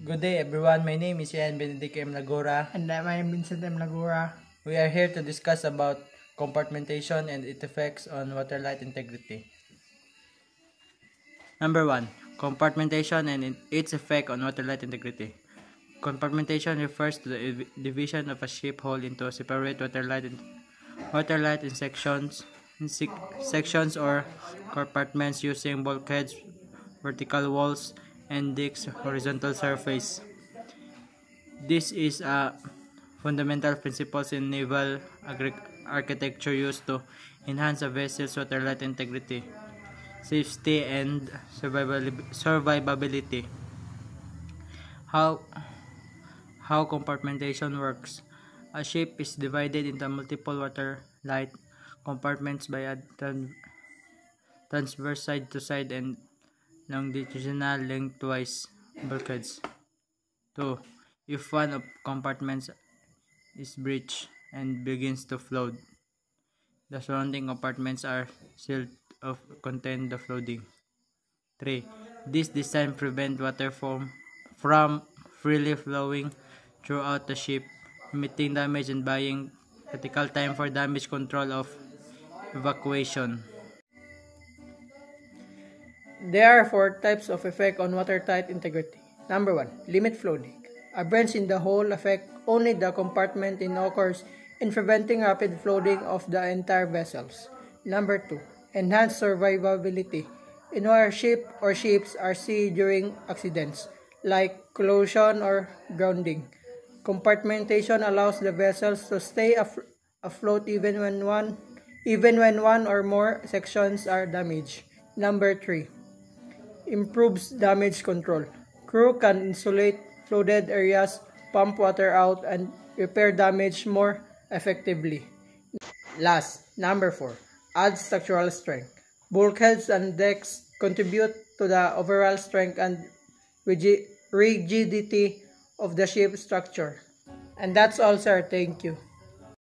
Good day everyone, my name is Ian Benedict M. Lagura. And I am Vincent M. Lagura. We are here to discuss about compartmentation and its effects on water light integrity. Number 1. Compartmentation and its effect on water light integrity. Compartmentation refers to the division of a ship hole into separate water light in sections or compartments using bulkheads, vertical walls, and decks horizontal surface. This is a fundamental principle in naval architecture used to enhance a vessel's water light integrity, safety, and survivability. How compartmentation works. A ship is divided into multiple water light compartments by a transverse side-to-side and longitudinal lengthwise bulkheads. 2. If one of compartments is breached and begins to flood, the surrounding compartments are sealed to contain the flooding. 3. This design prevents water from freely flowing throughout the ship, limiting damage and buying critical time for damage control of evacuation. There are 4 types of effect on watertight integrity. Number 1. Limit flooding. A breach in the hull affects only the compartment it occurs in preventing rapid flooding of the entire vessels. Number 2. Enhanced survivability. In where ship or ships are sea during accidents, like collision or grounding. Compartmentation allows the vessels to stay afloat even when one or more sections are damaged. Number 3. Improves damage control. Crew can insulate flooded areas, pump water out, and repair damage more effectively. Last, number 4. Adds structural strength. Bulkheads and decks contribute to the overall strength and rigidity of the ship structure. And that's all, sir. Thank you.